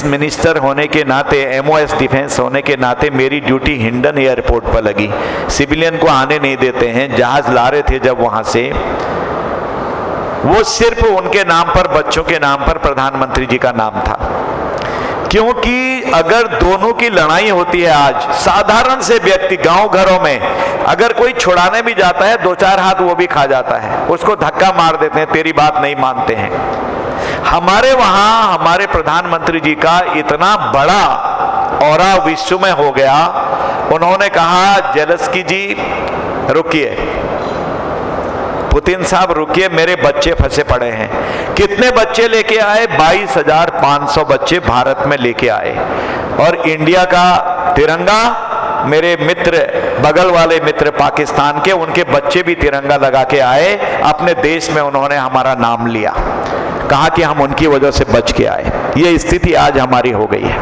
Defence minister होने के नाते, MOS डिफेंस होने के नाते मेरी ड्यूटी हिंडन एयरपोर्ट पर लगी। सिविलियन को आने नहीं देते हैं, जहाज ला रहे थे जब वहां से, वो सिर्फ उनके नाम पर, बच्चों के नाम पर प्रधानमंत्री जी का नाम था। क्योंकि अगर दोनों की लड़ाई होती है आज, साधारण से व्यक्ति गांव घरों में अगर कोई छुड़ाने भी जाता है, 2-4 हाथ वो भी खा जाता है, उसको धक्का मार देते हैं, तेरी बात नहीं मानते हैं। हमारे वहां हमारे प्रधानमंत्री जी का इतना बड़ा औरा विश्व में हो गया, उन्होंने कहा जेलेंस्की जी रुकिए, पुतिन साहब रुकिए, मेरे बच्चे फंसे पड़े हैं। कितने बच्चे लेके आए? 22,500 बच्चे भारत में लेके आए। और इंडिया का तिरंगा, मेरे मित्र, बगल वाले मित्र पाकिस्तान के, उनके बच्चे भी तिरंगा लगा के आए, अपने देश में उन्होंने हमारा नाम लिया, कहा कि हम उनकी वजह से बच के आए। ये स्थिति आज हमारी हो गई है।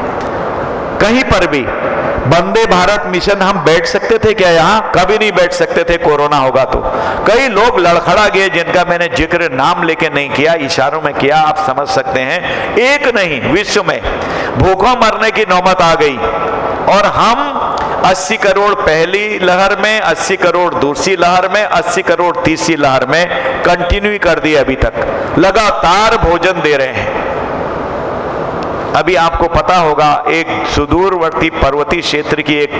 कहीं पर भी वंदे भारत मिशन हम बैठ सकते थे क्या? यहां कभी नहीं बैठ सकते थे, कोरोना होगा तो। कई लोग लड़खड़ा गए जिनका मैंने जिक्र नाम लेके नहीं किया, इशारों में किया, आप समझ सकते हैं। एक नहीं, विश्व में भूखों मरने की नौबत आ गई और हम 80 करोड़ पहली लहर में, 80 करोड़ दूसरी लहर में, 80 करोड़ तीसरी लहर में कंटिन्यू कर दिए। अभी तक लगातार भोजन दे रहे हैं। अभी आपको पता होगा, एक सुदूरवर्ती पर्वतीय क्षेत्र की एक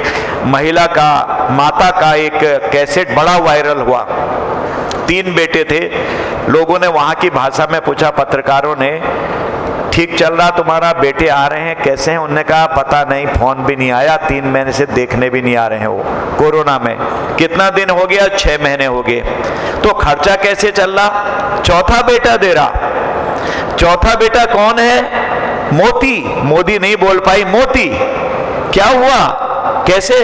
महिला का, माता का एक कैसेट बड़ा वायरल हुआ। 3 बेटे थे। लोगों ने वहां की भाषा में पूछा, पत्रकारों ने, ठीक चल रहा तुम्हारा, बेटे आ रहे हैं, कैसे हैं? उन्होंने कहा पता नहीं, फोन भी नहीं आया, 3 महीने से देखने भी नहीं आ रहे हैं वो कोरोना में। कितना दिन हो गया? 6 महीने हो गए। तो खर्चा कैसे चल रहा? चौथा बेटा दे रहा। चौथा बेटा कौन है? मोती। मोदी नहीं बोल पाई, मोती। क्या हुआ? कैसे?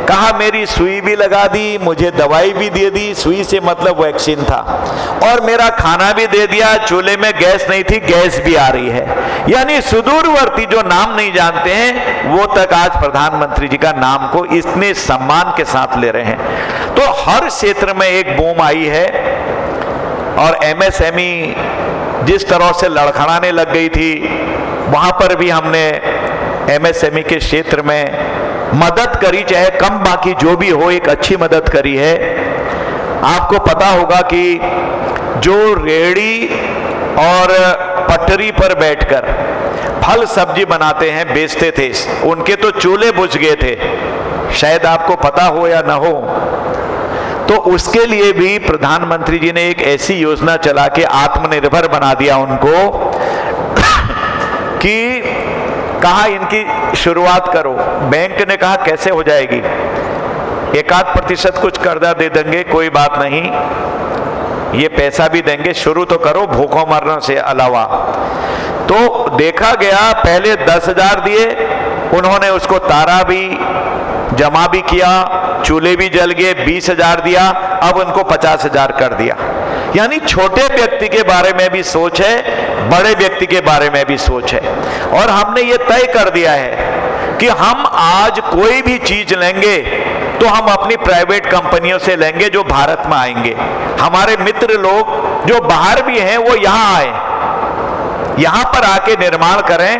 कहा मेरी सुई भी लगा दी, मुझे दवाई भी दे दी, सुई से मतलब वैक्सीन था, और मेरा खाना भी दे दिया, चूल्हे में गैस नहीं थी, गैस भी आ रही है। यानी सुदूरवर्ती जो नाम नहीं जानते हैं, वो तक आज प्रधानमंत्री जी का नाम को इतने सम्मान के साथ ले रहे हैं। तो हर क्षेत्र में एक बूम आई है। और MSME जिस तरह से लड़खड़ाने लग गई थी, वहां पर भी हमने MSME के क्षेत्र में मदद करी, चाहे कम बाकी जो भी हो, एक अच्छी मदद करी है। आपको पता होगा कि जो रेहड़ी और पटरी पर बैठकर फल सब्जी बनाते हैं, बेचते थे, उनके तो चूल्हे बुझ गए थे, शायद आपको पता हो या ना हो। तो उसके लिए भी प्रधानमंत्री जी ने एक ऐसी योजना चला के आत्मनिर्भर बना दिया उनको कि कहा इनकी शुरुआत करो। बैंक ने कहा कैसे हो जाएगी? 1-8% कुछ कर्जा दे देंगे, कोई बात नहीं, ये पैसा भी देंगे, शुरू तो करो भूखों मरने से अलावा। तो देखा गया, पहले 10,000 दिए उन्होंने, उसको तारा भी, जमा भी किया, चूल्हे भी जल गए, 20,000 दिया, अब उनको 50,000 कर दिया। यानी छोटे व्यक्ति के बारे में भी सोच है, बड़े व्यक्ति के बारे में भी सोच है। और हमने ये तय कर दिया है कि हम आज कोई भी चीज लेंगे तो हम अपनी प्राइवेट कंपनियों से लेंगे जो भारत में आएंगे। हमारे मित्र लोग जो बाहर भी हैं वो यहां आए, यहां पर आके निर्माण करें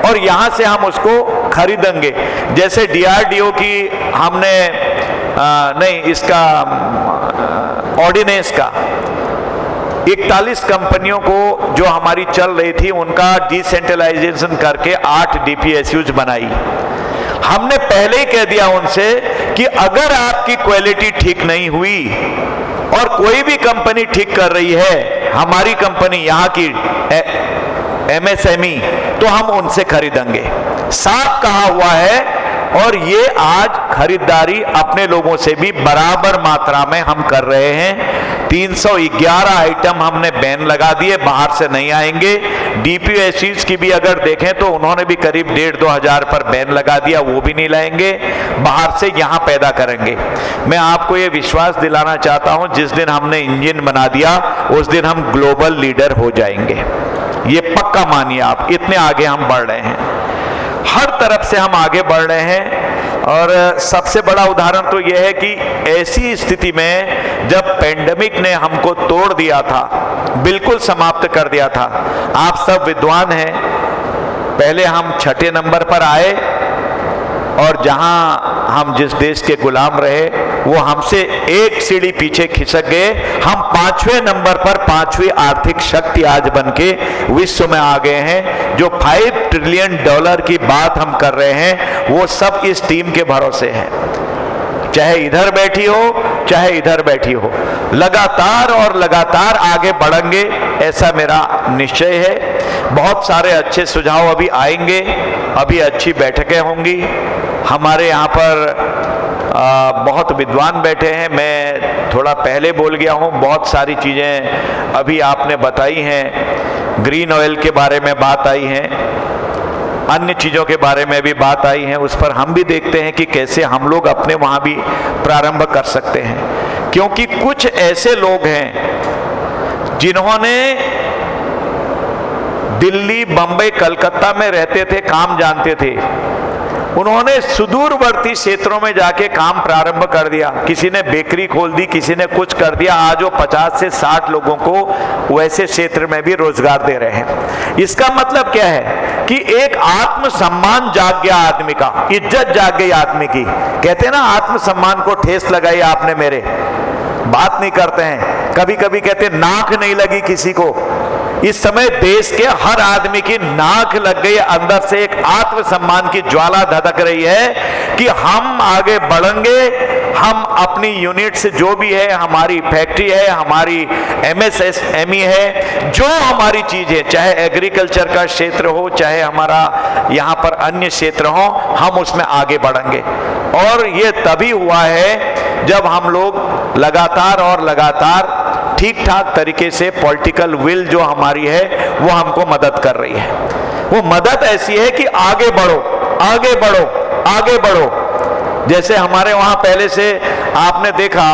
और यहां से हम उसको खरीदेंगे। जैसे DRDO की हमने इसका ऑर्डिनेंस का 41 कंपनियों को जो हमारी चल रही थी, उनका डिसेंट्रलाइजेशन करके 8 DPSUs बनाई। हमने पहले ही कह दिया उनसे कि अगर आपकी क्वालिटी ठीक नहीं हुई और कोई भी कंपनी ठीक कर रही है, हमारी कंपनी यहाँ की MSME, तो हम उनसे खरीदेंगे। साफ कहा हुआ है। और ये आज खरीदारी अपने लोगों से भी बराबर मात्रा में हम कर रहे हैं। 311 आइटम हमने बैन लगा दिए, बाहर से नहीं आएंगे। DPSUs की भी अगर देखें तो उन्होंने भी करीब 1,500-2 हजार पर बैन लगा दिया, वो भी नहीं लाएंगे, बाहर से यहां पैदा करेंगे। मैं आपको ये विश्वास दिलाना चाहता हूं, जिस दिन हमने इंजन बना दिया उस दिन हम ग्लोबल लीडर हो जाएंगे। ये पक्का मानिए आप, इतने आगे हम बढ़ रहे हैं, हर तरफ से हम आगे बढ़ रहे हैं। और सबसे बड़ा उदाहरण तो यह है कि ऐसी स्थिति में जब पेंडेमिक ने हमको तोड़ दिया था, बिल्कुल समाप्त कर दिया था, आप सब विद्वान हैं, पहले हम छठे नंबर पर आए और जहां हम जिस देश के गुलाम रहे वो हमसे एक सीढ़ी पीछे खिसक गए। हम 5वें नंबर पर 5वीं आर्थिक शक्ति आज बनके विश्व में आ गए हैं। जो $5 ट्रिलियन की बात हम कर रहे हैं वो सब इस टीम के भरोसे है। चाहे इधर बैठी हो चाहे इधर बैठी हो, लगातार और लगातार आगे बढ़ेंगे, ऐसा मेरा निश्चय है। बहुत सारे अच्छे सुझाव अभी आएंगे, अभी अच्छी बैठकें होंगी। हमारे यहाँ पर बहुत विद्वान बैठे हैं। मैं थोड़ा पहले बोल गया हूँ, बहुत सारी चीज़ें अभी आपने बताई हैं। ग्रीन ऑयल के बारे में बात आई है, अन्य चीज़ों के बारे में भी बात आई है। उस पर हम भी देखते हैं कि कैसे हम लोग अपने वहाँ भी प्रारंभ कर सकते हैं, क्योंकि कुछ ऐसे लोग हैं जिन्होंने दिल्ली, बंबई, कलकत्ता में रहते थे, काम जानते थे, उन्होंने सुदूरवर्ती क्षेत्रों में जाके काम प्रारंभ कर दिया। किसी ने बेकरी खोल दी, किसी ने कुछ कर दिया। आज वो 50 से 60 लोगों को वैसे क्षेत्र में भी रोजगार दे रहे हैं। इसका मतलब क्या है कि एक आत्मसम्मान जाग गया आदमी का, इज्जत जाग गई आदमी की। कहते हैं ना, आत्मसम्मान को ठेस लगाई आपने मेरे, बात नहीं करते हैं। कभी कभी कहते हैं नाक नहीं लगी किसी को। इस समय देश के हर आदमी की नाक लग गई, अंदर से एक आत्मसम्मान की ज्वाला धधक रही है कि हम आगे बढ़ेंगे। हम अपनी यूनिट से जो भी है, हमारी फैक्ट्री है, हमारी MSME है, जो हमारी चीज है, चाहे एग्रीकल्चर का क्षेत्र हो, चाहे हमारा यहाँ पर अन्य क्षेत्र हो, हम उसमें आगे बढ़ेंगे। और ये तभी हुआ है जब हम लोग लगातार और लगातार ठीक ठाक तरीके से पॉलिटिकल विल जो हमारी है वो हमको मदद कर रही है। वो मदद ऐसी है कि आगे बढ़ो, आगे बढ़ो, आगे बढ़ो। जैसे हमारे वहां पहले से आपने देखा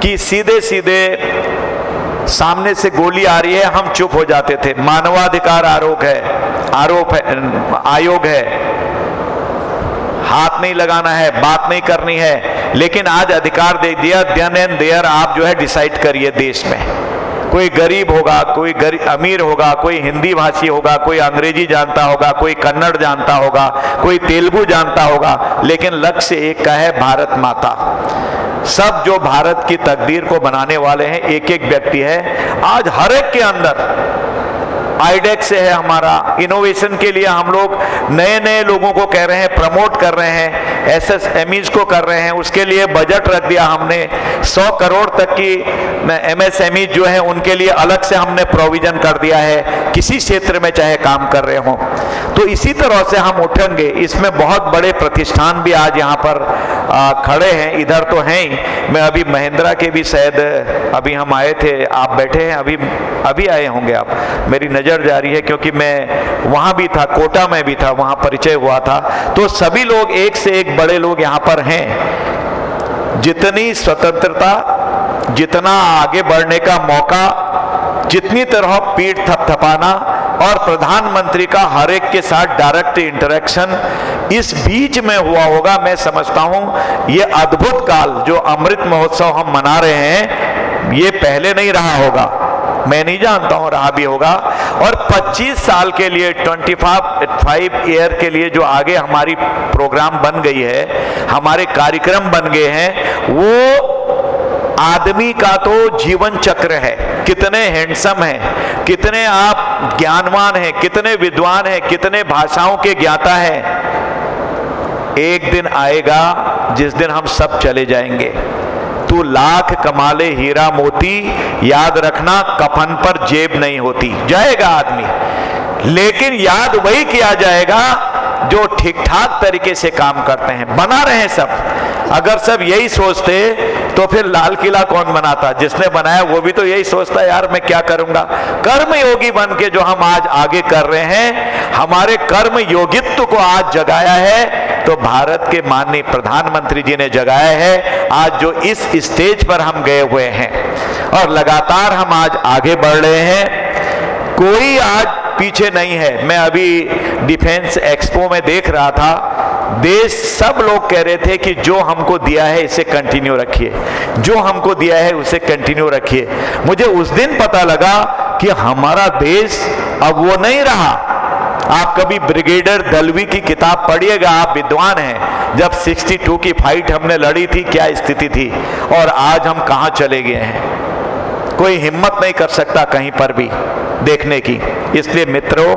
कि सीधे सीधे सामने से गोली आ रही है, हम चुप हो जाते थे। मानवाधिकार आयोग है, हाथ नहीं लगाना है, बात नहीं करनी है। लेकिन आज अधिकार दे दिया, देन एंड देयर आप जो है डिसाइड करिए देश में। कोई गरीब होगा, कोई अमीर होगा, कोई हिंदी भाषी होगा, कोई अंग्रेजी जानता होगा, कोई कन्नड़ जानता होगा, कोई तेलुगु जानता होगा, लेकिन लक्ष्य एक का है, भारत माता। सब जो भारत की तकदीर को बनाने वाले हैं, एक एक व्यक्ति है। आज हर एक के अंदर आईडेक्स है हमारा, इनोवेशन के लिए हम लोग नए नए लोगों को कह रहे हैं, प्रमोट कर रहे हैं, SSMEs को कर रहे हैं। उसके लिए बजट रख दिया हमने, 100 करोड़ तक की MSME जो है उनके लिए अलग से हमने प्रोविजन कर दिया है, किसी क्षेत्र में चाहे काम कर रहे हो। तो इसी तरह से हम उठेंगे। इसमें बहुत बड़े प्रतिष्ठान भी आज यहाँ पर खड़े हैं, इधर तो हैं ही। मैं अभी महिंद्रा के भी शायद अभी हम आए थे, आप बैठे हैं, अभी आए होंगे आप, मेरी नजर जा रही है, क्योंकि मैं वहां भी था, कोटा में भी था, वहां परिचय हुआ था। तो सभी लोग एक से एक बड़े लोग यहाँ पर हैं। जितनी स्वतंत्रता, जितना आगे बढ़ने का मौका, जितनी तरह पीठ थपथपाना और प्रधानमंत्री का हर एक के साथ डायरेक्ट इंटरेक्शन इस बीच में हुआ होगा, मैं समझता हूं ये अद्भुत काल जो अमृत महोत्सव हम मना रहे हैं, ये पहले नहीं रहा होगा। मैं नहीं जानता हूं रहा भी होगा। और 25 साल के लिए, 25 ईयर के लिए जो आगे हमारी प्रोग्राम बन गई है, हमारे कार्यक्रम बन गए हैं, वो आदमी का तो जीवन चक्र है। कितने हैंडसम हैं, कितने आप ज्ञानवान हैं, कितने विद्वान हैं, कितने भाषाओं के ज्ञाता हैं। एक दिन आएगा जिस दिन हम सब चले जाएंगे। तू लाख कमा ले हीरा मोती, याद रखना कफन पर जेब नहीं होती। जाएगा आदमी, लेकिन याद वही किया जाएगा जो ठीक ठाक तरीके से काम करते हैं। बना रहे हैं सब। अगर सब यही सोचते तो फिर लाल किला कौन बनाता? जिसने बनाया वो भी तो यही सोचता है, यार मैं क्या करूंगा। कर्म योगी बन के जो हम आज आगे कर रहे हैं, हमारे कर्म योगित्व को आज जगाया है तो भारत के माननीय प्रधानमंत्री जी ने जगाया है। आज जो इस स्टेज पर हम गए हुए हैं और लगातार हम आज आगे बढ़ रहे हैं, कोई आज पीछे नहीं है। मैं अभी डिफेंस एक्सपो में देख रहा था, देश सब लोग कह रहे थे कि जो हमको दिया है इसे कंटिन्यू रखिए, जो हमको दिया है उसे कंटिन्यू रखिए। मुझे उस दिन पता लगा कि हमारा देश अब वो नहीं रहा। आप कभी ब्रिगेडियर दलवी की किताब पढ़िएगा, आप विद्वान हैं। जब 62 की फाइट हमने लड़ी थी क्या स्थिति थी, और आज हम कहां चले गए हैं। कोई हिम्मत नहीं कर सकता कहीं पर भी देखने की। इसलिए मित्रों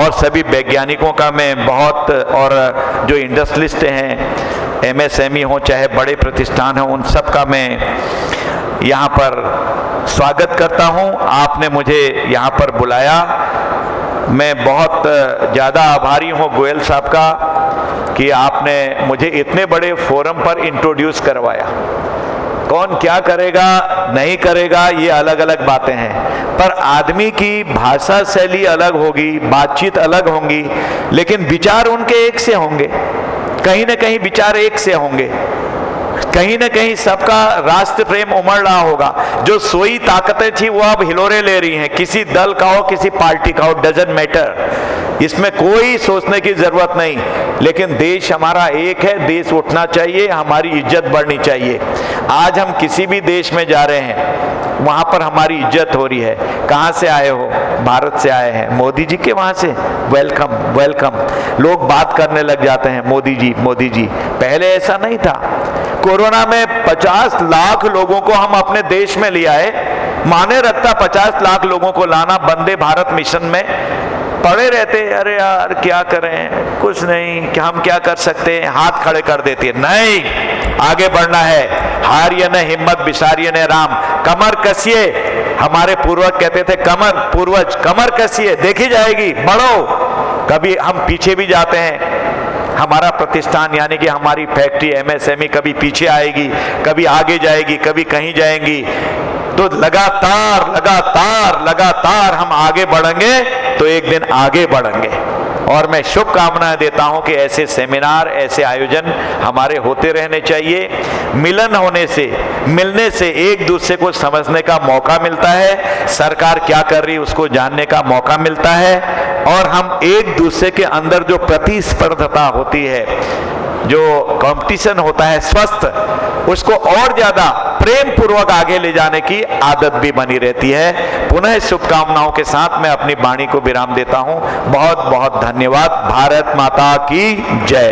और सभी वैज्ञानिकों का मैं बहुत, और जो इंडस्ट्रियलिस्ट हैं, एमएसएमई हो चाहे बड़े प्रतिष्ठान हो, उन सब का मैं यहाँ पर स्वागत करता हूँ। आपने मुझे यहाँ पर बुलाया, मैं बहुत ज़्यादा आभारी हूँ गोयल साहब का कि आपने मुझे इतने बड़े फोरम पर इंट्रोड्यूस करवाया। कौन क्या करेगा नहीं करेगा ये अलग अलग बातें हैं, पर आदमी की भाषा शैली अलग होगी, बातचीत अलग होंगी, लेकिन विचार उनके एक से होंगे। कहीं ना कहीं विचार एक से होंगे, कहीं ना कहीं सबका राष्ट्र प्रेम उमड़ रहा होगा। जो सोई ताकतें थी वो अब हिलोरे ले रही हैं, किसी दल का हो किसी पार्टी का हो, डजंट मैटर, इसमें कोई सोचने की जरूरत नहीं। लेकिन देश हमारा एक है, देश उठना चाहिए, हमारी इज्जत बढ़नी चाहिए। आज हम किसी भी देश में जा रहे हैं, वहां पर हमारी इज्जत हो रही है। कहां से आए हो? भारत से आए हैं, मोदी जी के वहां से, वेलकम वेलकम। लोग बात करने लग जाते हैं मोदी जी मोदी जी। पहले ऐसा नहीं था। कोरोना में 50 लाख लोगों को हम अपने देश में ले आए। माने रखता 50 लाख लोगों को लाना वंदे भारत मिशन में, पड़े रहते, अरे यार क्या करें, कुछ नहीं, क्या हम क्या कर सकते हैं, हाथ खड़े कर देती है। नहीं, आगे बढ़ना है। हारिए न हिम्मत, बिसारिए न राम, कमर कसिए। हमारे पूर्वज कहते थे, पूर्वज कमर कसिए, देखी जाएगी, बढ़ो। कभी हम पीछे भी जाते हैं, हमारा प्रतिष्ठान यानी कि हमारी फैक्ट्री एमएसएमई कभी पीछे आएगी, कभी आगे जाएगी, कभी कहीं जाएंगी। तो लगातार लगातार लगातार हम आगे बढ़ेंगे तो एक दिन आगे बढ़ेंगे। और मैं शुभकामनाएं देता हूं कि ऐसे सेमिनार, ऐसे आयोजन हमारे होते रहने चाहिए। मिलन होने से, मिलने से एक दूसरे को समझने का मौका मिलता है, सरकार क्या कर रही है उसको जानने का मौका मिलता है, और हम एक दूसरे के अंदर जो प्रतिस्पर्धा होती है, जो कंपटीशन होता है स्वस्थ, उसको और ज्यादा प्रेम पूर्वक आगे ले जाने की आदत भी बनी रहती है। पुनः शुभकामनाओं के साथ मैं अपनी वाणी को विराम देता हूं। बहुत बहुत धन्यवाद। भारत माता की जय।